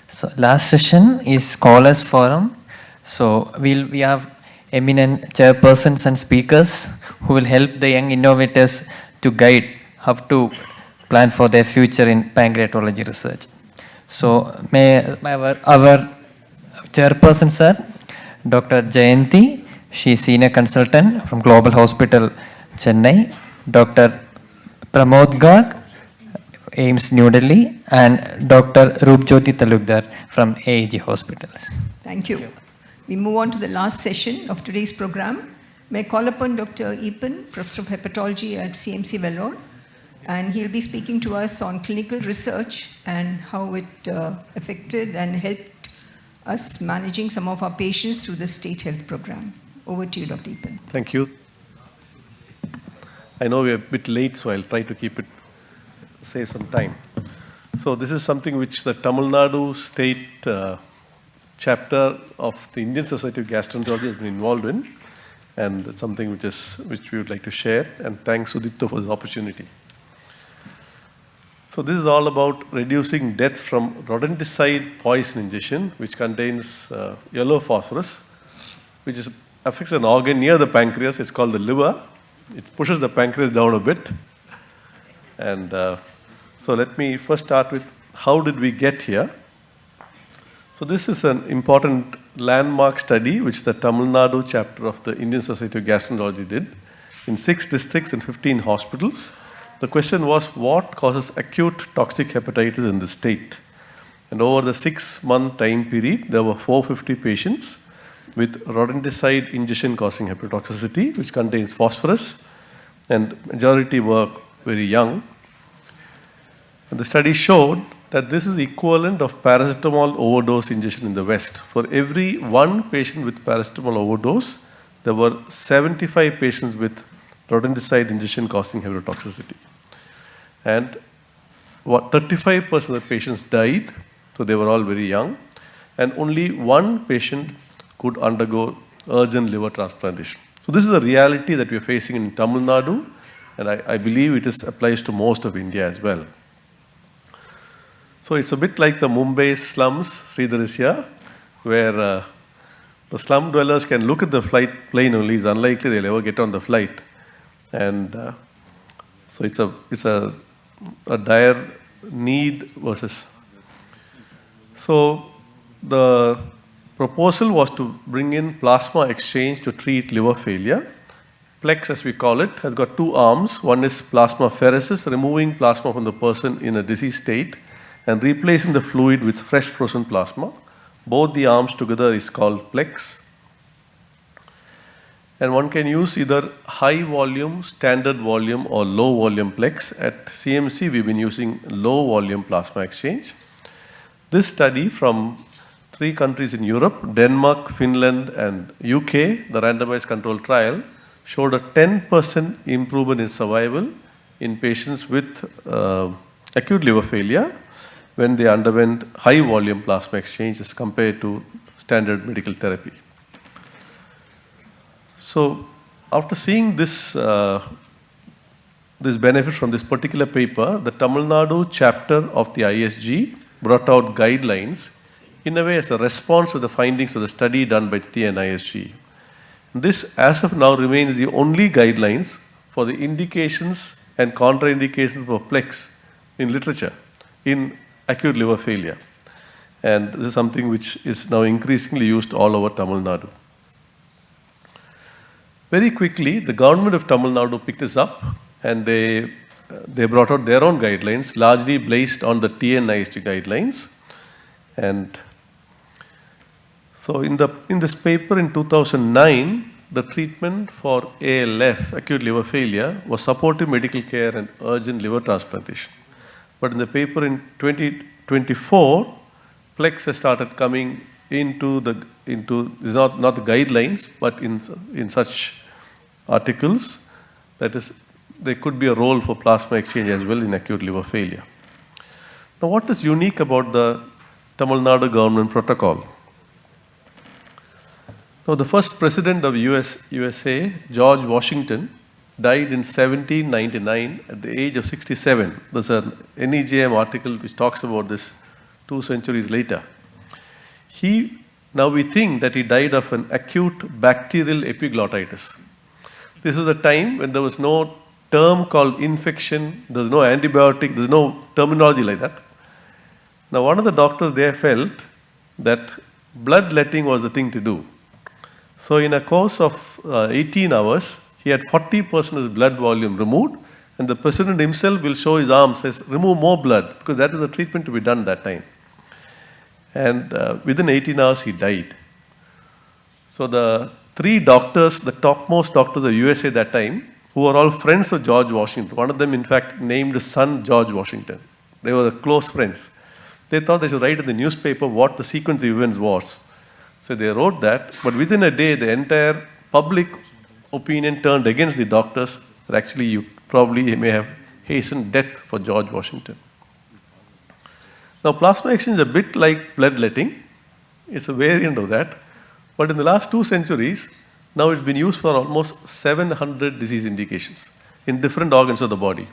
So last session is Scholars Forum. So we have eminent chairpersons and speakers who will help the young innovators to guide how to plan for their future in pancreatology research. So may our chairperson, sir, Dr. Jayanti, she is senior consultant from Global Hospital, Chennai. Dr. Pramod Garg, AIMS New Delhi, and Dr. Roopjyoti Talukdar from AAG Hospitals. Thank you. We move on to the last session of today's program. May I call upon Dr. Eapen, Professor of Hepatology at CMC Vellore, and he'll be speaking to us on clinical research and how it affected and helped us managing some of our patients through the state health program. Over to you, Dr. Eapen. Thank you. I know we're a bit late, so I'll try to save some time. So this is something which the Tamil Nadu state chapter of the Indian Society of Gastroenterology has been involved in, and it's something which we would like to share, and thanks Sudipto for this opportunity. So this is all about reducing deaths from rodenticide poison ingestion, which contains yellow phosphorus, which affects an organ near the pancreas. It's called the liver. It pushes the pancreas down a bit. And so let me first start with how did we get here. So this is an important landmark study which the Tamil Nadu chapter of the Indian Society of Gastroenterology did in 6 districts and 15 hospitals. The question was, what causes acute toxic hepatitis in the state? And over the 6-month time period, there were 450 patients with rodenticide ingestion causing hepatotoxicity, which contains phosphorus, and majority were very young. And the study showed that this is equivalent of paracetamol overdose ingestion in the West. For every 1 patient with paracetamol overdose, there were 75 patients with rodenticide ingestion causing hepatotoxicity. And 35% of the patients died, so they were all very young, and only 1 patient could undergo urgent liver transplantation. So this is the reality that we are facing in Tamil Nadu, and I believe it applies to most of India as well. So it's a bit like the Mumbai slums, Sridharisya, where the slum dwellers can look at the plane only. It's unlikely they'll ever get on the flight. And so it's a dire need versus. So the proposal was to bring in plasma exchange to treat liver failure. Plex, as we call it, has got 2 arms. One is plasmapheresis, removing plasma from the person in a diseased state and replacing the fluid with fresh frozen plasma. Both the arms together is called Plex. And one can use either high volume, standard volume, or low volume Plex. At CMC, we've been using low volume plasma exchange. This study from 3 countries in Europe, Denmark, Finland, and UK, the randomized control trial, showed a 10% improvement in survival in patients with acute liver failure when they underwent high volume plasma exchange as compared to standard medical therapy. So after seeing this benefit from this particular paper, the Tamil Nadu chapter of the ISG brought out guidelines in a way as a response to the findings of the study done by the ISG. This, as of now, remains the only guidelines for the indications and contraindications for Plex in literature in acute liver failure. And this is something which is now increasingly used all over Tamil Nadu. Very quickly, the government of Tamil Nadu picked this up and they brought out their own guidelines, largely based on the TNISG guidelines. And so in this paper in 2009, the treatment for ALF, acute liver failure, was supportive medical care and urgent liver transplantation. But in the paper in 2024, Plex has started coming into is not the guidelines, but in such articles, that is, there could be a role for plasma exchange as well in acute liver failure. Now, what is unique about the Tamil Nadu government protocol? Now, the first president of USA, George Washington, died in 1799 at the age of 67. There's an NEJM article which talks about this 2 centuries later. Now we think that he died of an acute bacterial epiglottitis. This is a time when there was no term called infection, there's no antibiotic, there's no terminology like that. Now one of the doctors there felt that bloodletting was the thing to do. So in a course of 18 hours, he had 40% of his blood volume removed, and the president himself will show his arm, says, remove more blood, because that is the treatment to be done that time. And within 18 hours, he died. So the three doctors, the topmost doctors of USA that time, who were all friends of George Washington, one of them, in fact, named his son George Washington. They were close friends. They thought they should write in the newspaper what the sequence of events was. So they wrote that, but within a day, the entire public opinion turned against the doctors, that actually you probably may have hastened death for George Washington. Now, plasma exchange is a bit like bloodletting. It's a variant of that. But in the last 2 centuries, now it's been used for almost 700 disease indications in different organs of the body.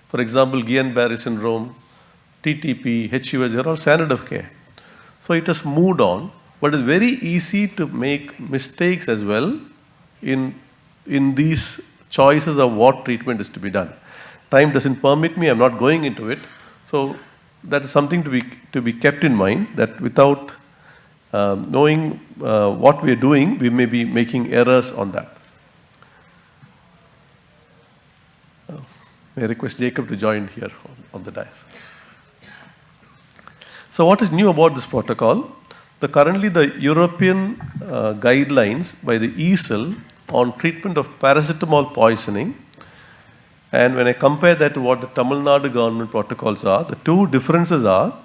For example, Guillain-Barré syndrome, TTP, HUS, they're all standard of care. So it has moved on, but it's very easy to make mistakes as well in these choices of what treatment is to be done. Time doesn't permit me, I'm not going into it. So that is something to be kept in mind, that without knowing what we are doing, we may be making errors on that. May I request Jacob to join here on the dais. So what is new about this protocol? Currently the European guidelines by the EASL on treatment of paracetamol poisoning, and when I compare that to what the Tamil Nadu government protocols are, the two differences are,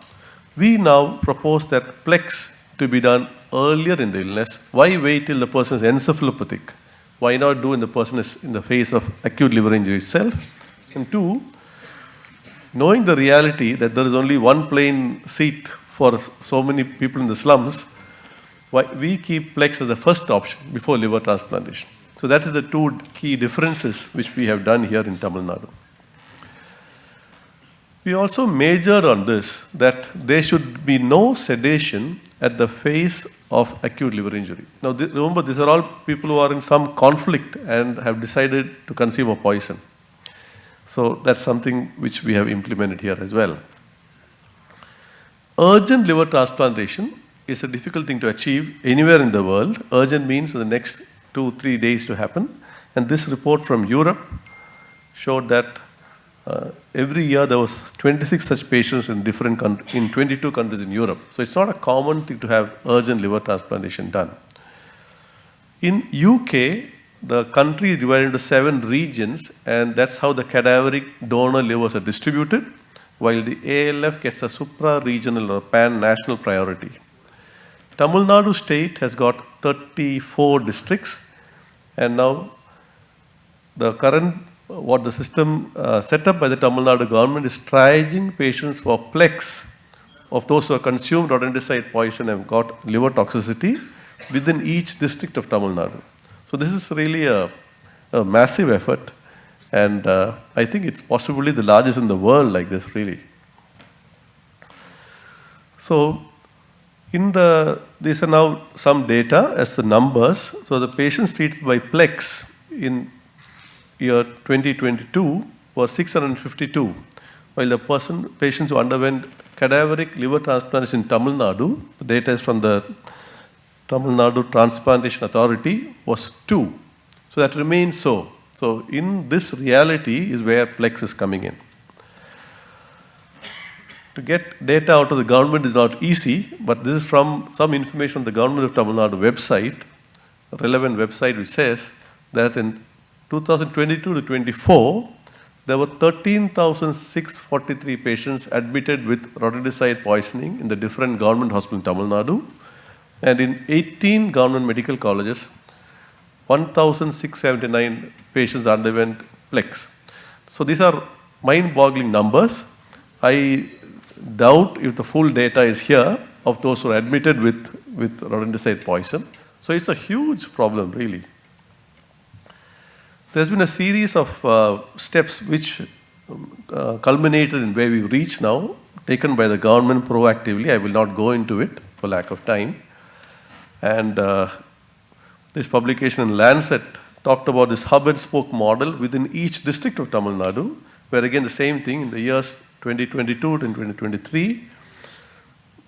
we now propose that PLEX to be done earlier in the illness. Why wait till the person is encephalopathic? Why not do when the person is in the phase of acute liver injury itself? And two, knowing the reality that there is only one plane seat for so many people in the slums, we keep PLEX as the first option before liver transplantation. So that is the two key differences which we have done here in Tamil Nadu. We also majored on this, that there should be no sedation at the phase of acute liver injury. Now remember, these are all people who are in some conflict and have decided to consume a poison. So that's something which we have implemented here as well. Urgent liver transplantation is a difficult thing to achieve anywhere in the world. Urgent means in the next 2-3 days to happen. And this report from Europe showed that every year there was 26 such patients in 22 countries in Europe. So it's not a common thing to have urgent liver transplantation done. In UK, the country is divided into 7 regions, and that's how the cadaveric donor livers are distributed, while the ALF gets a supra-regional or pan-national priority. Tamil Nadu state has got 34 districts, and now the current, what the system set up by the Tamil Nadu government is triaging patients for PLEX of those who have consumed rodenticide poison and got liver toxicity within each district of Tamil Nadu. So this is really a massive effort, and I think it's possibly the largest in the world like this, really. So these are now some data as the numbers. So the patients treated by PLEX in year 2022 were 652, while the patients who underwent cadaveric liver transplantation in Tamil Nadu, the data is from the Tamil Nadu Transplantation Authority, was 2. So that remains so. So in this reality is where PLEX is coming in. To get data out of the government is not easy, but this is from some information on the government of Tamil Nadu website, a relevant website, which says that in 2022 to 24, there were 13,643 patients admitted with rodenticide poisoning in the different government hospitals in Tamil Nadu. And in 18 government medical colleges, 1,679 patients underwent PLEX. So these are mind-boggling numbers. I doubt if the full data is here of those who are admitted with rodenticide poison. So it's a huge problem, really. There's been a series of steps which culminated in where we've reached now, taken by the government proactively. I will not go into it for lack of time. And this publication in Lancet talked about this hub and spoke model within each district of Tamil Nadu, where again the same thing in the years 2022 and 2023,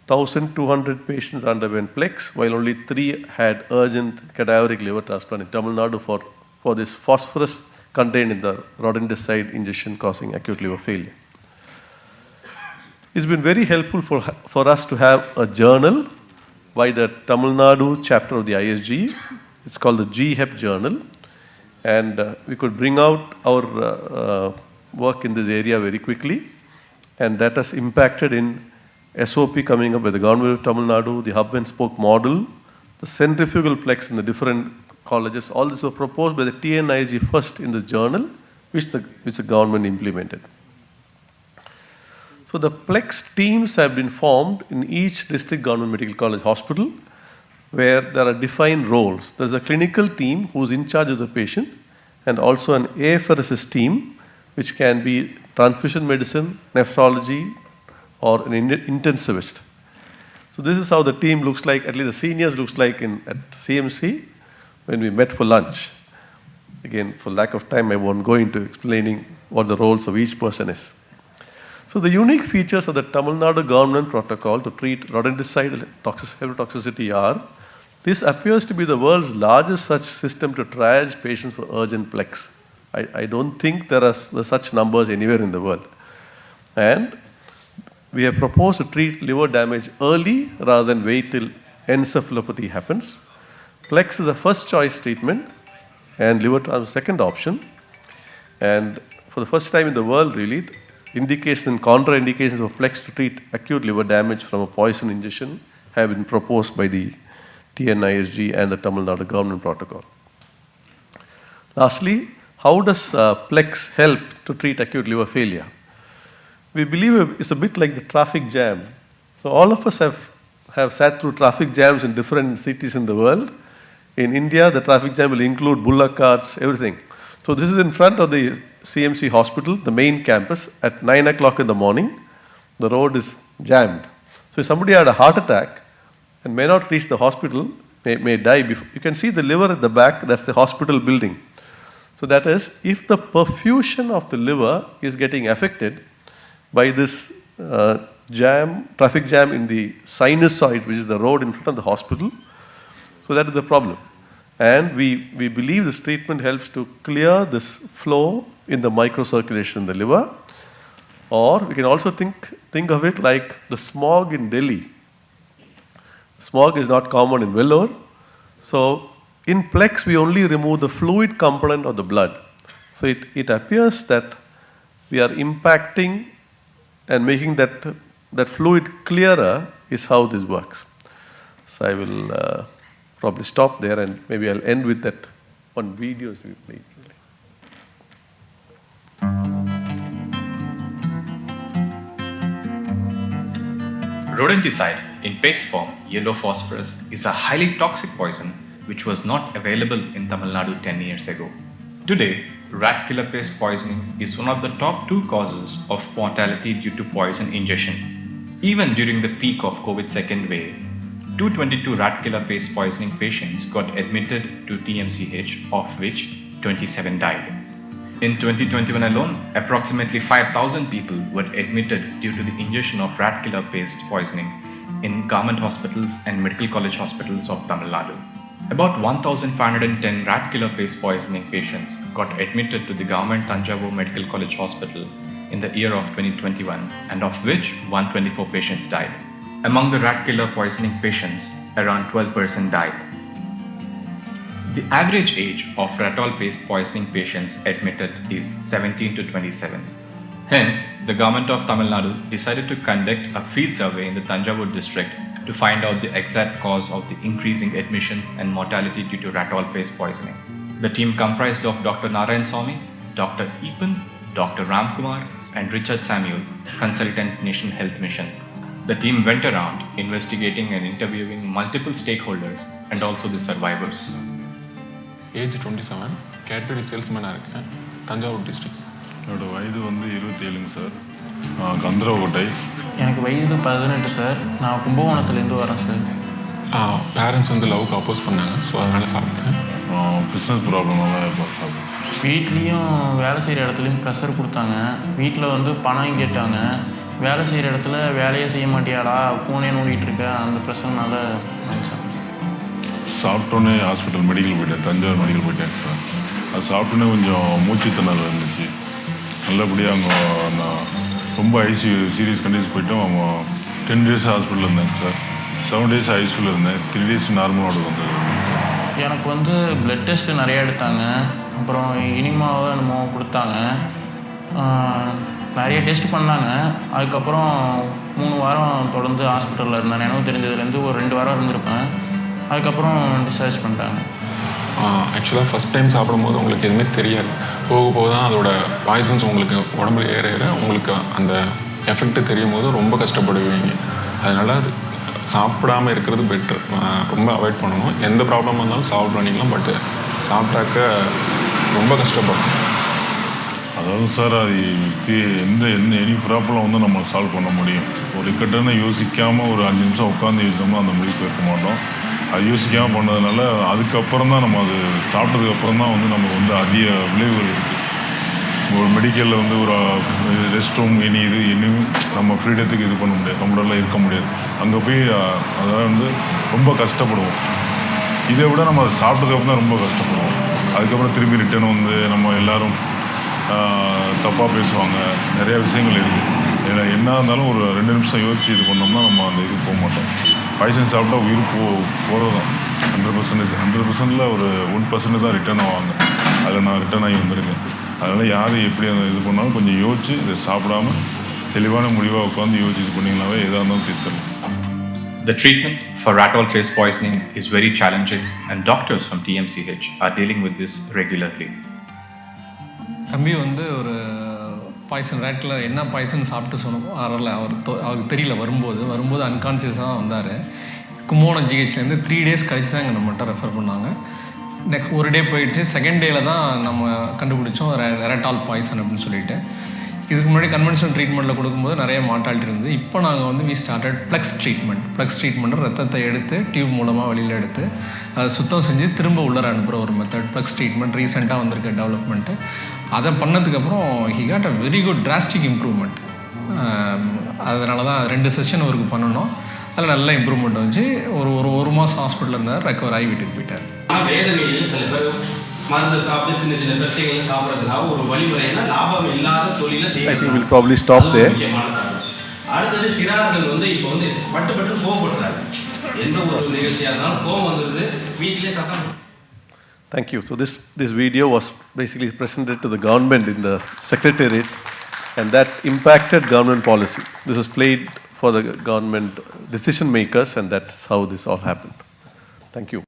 1,200 patients underwent PLEX, while only 3 had urgent cadaveric liver transplant in Tamil Nadu for this phosphorus contained in the rodenticide injection causing acute liver failure. It's been very helpful for us to have a journal by the Tamil Nadu chapter of the ISG. It's called the GHEP Journal. And we could bring out our work in this area very quickly. And that has impacted in SOP coming up by the government of Tamil Nadu, the hub and spoke model, the centrifugal plex in the different colleges. All this was proposed by the TNISG first in the journal, which the government implemented. So the plex teams have been formed in each district government medical college hospital, where there are defined roles. There's a clinical team who's in charge of the patient, and also an apheresis team, which can be transfusion medicine, nephrology, or an intensivist. So this is how the team looks like, at least the seniors looks like at CMC when we met for lunch. Again, for lack of time, I won't go into explaining what the roles of each person is. So the unique features of the Tamil Nadu government protocol to treat rodenticide hepatotoxicity are, this appears to be the world's largest such system to triage patients for urgent plex. I don't think there are such numbers anywhere in the world. And we have proposed to treat liver damage early rather than wait till encephalopathy happens. Plex is the first choice treatment and liver transplant second option. And for the first time in the world, really, indications and contraindications of plex to treat acute liver damage from a poison injection have been proposed by the TNISG and the Tamil Nadu government protocol. Lastly, how does plex help to treat acute liver failure? We believe it's a bit like the traffic jam. So all of us have sat through traffic jams in different cities in the world. In India, the traffic jam will include bullock carts, everything. So this is in front of the CMC hospital, the main campus, at 9 o'clock in the morning. The road is jammed. So if somebody had a heart attack and may not reach the hospital, may die before. You can see the liver at the back, that's the hospital building. So that is, if the perfusion of the liver is getting affected by this traffic jam in the sinusoid, which is the road in front of the hospital, so that is the problem. And we believe this treatment helps to clear this flow in the microcirculation in the liver. Or we can also think of it like the smog in Delhi. Smog is not common in Vellore. So in plex, we only remove the fluid component of the blood. So it appears that we are impacting and making that fluid clearer is how this works. So I will probably stop there, and maybe I'll end with that one video we played. Rodenticide in paste form, yellow phosphorus, is a highly toxic poison which was not available in Tamil Nadu 10 years ago. Today, rat killer paste poisoning is one of the top 2 causes of mortality due to poison ingestion. Even during the peak of COVID second wave, 222 rat killer paste poisoning patients got admitted to TMCH, of which 27 died. In 2021 alone, approximately 5,000 people were admitted due to the ingestion of rat killer paste poisoning in government hospitals and medical college hospitals of Tamil Nadu. About 1,510 rat killer paste poisoning patients got admitted to the government Thanjavur Medical College Hospital in the year of 2021, and of which 124 patients died. Among the rat killer poisoning patients, around 12% died. The average age of ratol paste poisoning patients admitted is 17 to 27. Hence, the government of Tamil Nadu decided to conduct a field survey in the Thanjavur district to find out the exact cause of the increasing admissions and mortality due to ratol paste poisoning. The team comprised of Dr. Narayan Swamy, Dr. Eapen, Dr. Ramkumar, and Richard Samuel, consultant Nation Health Mission. The team went around investigating and interviewing multiple stakeholders and also the survivors. Age 27, category salesman இருக்கேன் Thanjavur district. என்னோட வயது 27 sir. கந்தரவகோட்டை. எனக்கு வயது 18 sir. நான் கும்பகோணத்துலேருந்து வரேன் sir. Parents வந்து லவ்க்கு அப்போஸ் பண்ணாங்க. So அதனால் சாப்பிட்டேன். பிஸ்னஸ் ப்ராப்ளமாக சாப்பிட்டேன். வீட்லேயும் வேலை செய்கிற இடத்துலையும் ப்ரெஷர் கொடுத்தாங்க. வீட்டில் வந்து பணம் கேட்டாங்க. வேலை செய்கிற இடத்துல வேலையே செய்ய மாட்டியாடா, ஃபோனே நோண்டிகிட்டு இருக்க, அந்த ப்ரெஷர்னால வாங்கி சாப்பிட்டேன். சாப்பிட்டோன்னே ஹாஸ்பிட்டல் மெடிக்கல் போயிட்டேன், தஞ்சாவூர் மெடிக்கல் போயிட்டேன் சார். அது சாப்பிட்டோன்னே கொஞ்சம் மூச்சு திணறல் இருந்துச்சு. நல்லபடியாக அங்கே நான் ரொம்ப ஐசியூ சீரியஸ் கண்டிஷன் போயிட்டோம். அவங்க 10 days ஹாஸ்பிட்டலில் இருந்தேங்க சார். 7 days ஐசியூவில் இருந்தேன். 3 days நார்மலோட வந்தது சார். எனக்கு வந்து பிளட் டெஸ்ட்டு நிறையா எடுத்தாங்க. அப்புறம் இனிமாவை என்னமோ கொடுத்தாங்க. நிறைய டெஸ்ட் பண்ணாங்க. அதுக்கப்புறம் 3 வாரம் தொடர்ந்து ஹாஸ்பிட்டலில் இருந்தேன். எனக்கு தெரிஞ்சதுலேருந்து ஒரு 2 வாரம் இருந்திருப்பேன். அதுக்கப்புறம் டிஸ்சார்ஜ் பண்ணிட்டாங்க. ஆக்சுவலாக ஃபஸ்ட் டைம் சாப்பிடும்போது உங்களுக்கு எதுவுமே தெரியாது. போக போக தான் அதோட பாய்சன்ஸ் உங்களுக்கு உடம்புல ஏற ஏற உங்களுக்கு அந்த எஃபெக்ட் தெரியும் போது ரொம்ப கஷ்டப்படுவீங்க. அதனால் அது சாப்பிடாமல் இருக்கிறது பெட்ரு. ரொம்ப அவாய்ட் பண்ணணும். எந்த ப்ராப்ளமாக இருந்தாலும் சால்வ் பண்ணிக்கலாம். பட் சாப்பிட்டாக்க ரொம்ப கஷ்டப்படும். அதாவது சார், அது எனி ப்ராப்ளம் வந்து நம்ம சால்வ் பண்ண முடியும். ஒரு கட்டணை யோசிக்காமல் ஒரு 5 நிமிஷம் உட்காந்து யோசிச்சோம்னா அந்த முடிவுக்கு வைக்க மாட்டோம். அது யோசிக்காமல் பண்ணதுனால அதுக்கப்புறம் தான் நம்ம அது சாப்பிட்டதுக்கப்புறம் தான் வந்து நமக்கு வந்து அதிக விளைவுகள் இருக்குது. ஒரு மெடிக்கலில் வந்து ஒரு ரெஸ்ட் ரூம் இனியும் நம்ம ஃப்ரீடத்துக்கு இது பண்ண முடியாது, கம்ஃபர்டபுளாக இருக்க முடியாது. அங்கே போய் அதாவது வந்து ரொம்ப கஷ்டப்படுவோம். இதை விட நம்ம அதை சாப்பிட்டதுக்கப்புறம் தான் ரொம்ப கஷ்டப்படுவோம். அதுக்கப்புறம் திரும்பி ரிட்டர்ன் வந்து நம்ம எல்லோரும் தப்பாக பேசுவாங்க. நிறையா விஷயங்கள் இருக்குது. இதில் என்ன இருந்தாலும் ஒரு 2 நிமிஷம் யோசித்து இது பண்ணோம்னா நம்ம அந்த இது போக மாட்டோம். பாய்சன் சாப்பிட்டா உயிர் போகிறது தான் 100%. ஒரு 1% தான் ரிட்டர்ன் ஆவாங்க. அதில் நான் ரிட்டர்ன் ஆகி வந்திருக்கேன். அதனால் யார் எப்படி அந்த இது பண்ணாலும் கொஞ்சம் யோசிச்சு இதை சாப்பிடாம தெளிவான முடிவாக உட்காந்து யோசிச்சு இது பண்ணிங்கனாவே எதாக இருந்தாலும் தீர்த்தலாம். The treatment for rat hole trace poisoning is very challenging, and doctors from TMCH are dealing with this regularly. தம்பி வந்து ஒரு பாய்சன் ரேட்டில் என்ன பாய்சன் சாப்பிட்டு சொன்னோமோ அவருக்கு தெரியல. வரும்போது அன்கான்சியஸாக தான் வந்தார். கும்போணம் ஜிஹெச்லேருந்து 3 days கழிச்சு தான் இங்கே நம்மகிட்ட ரெஃபர் பண்ணாங்க. நெக்ஸ்ட் ஒரு டே போயிடுச்சு. செகண்ட் டேயில் தான் நம்ம கண்டுபிடிச்சோம் ரெட்டால் பாய்சன் அப்படின்னு சொல்லிட்டு. இதுக்கு முன்னாடி கன்வென்ஷனல் ட்ரீட்மெண்ட்டில் கொடுக்கும்போது நிறைய மார்ட்டாலிட்டி இருந்தது. இப்போ நாங்கள் வந்து வி ஸ்டார்டட் ப்ளக்ஸ் ட்ரீட்மெண்ட் ரத்தத்தை எடுத்து டியூப் மூலமாக வெளியில் எடுத்து அதை சுத்தம் செஞ்சு திரும்ப உள்ளர அனுப்புகிற ஒரு மெத்தட் ப்ளக்ஸ் ட்ரீட்மெண்ட் ரீசெண்டாக வந்திருக்க டெவலப்மெண்ட்டு. அதை பண்ணதுக்கப்புறம் he got a very good drastic improvement. அதனால தான் 2 செஷன் அவருக்கு பண்ணணும். அதில் நல்ல இம்ப்ரூவ்மெண்ட் வந்துச்சு. ஒரு மாதம் ஹாஸ்பிட்டலில் இருந்தார். ரெக்கவர் ஆகி வீட்டுக்கு போயிட்டார். வேதனையில் சில பேர் மருந்து சாப்பிட்டு சின்ன சின்ன பிரச்சனைகளை சாப்பிட்றதுனால ஒரு வழிமுறைனா லாபம் இல்லாத தொழிலை செய்ய. I think we'll probably stop there. அடுத்தது சிறார்கள் வந்து இப்போ வந்து பட்டு கோவப்படுறாங்க. எந்த ஒரு நிகழ்ச்சியாக இருந்தாலும் கோவம் வந்துடுது, வீட்டிலே சத்தம். Thank you. So this video was basically presented to the government in the secretariat, and that impacted government policy. This was played for the government decision makers, and that's how this all happened. Thank you.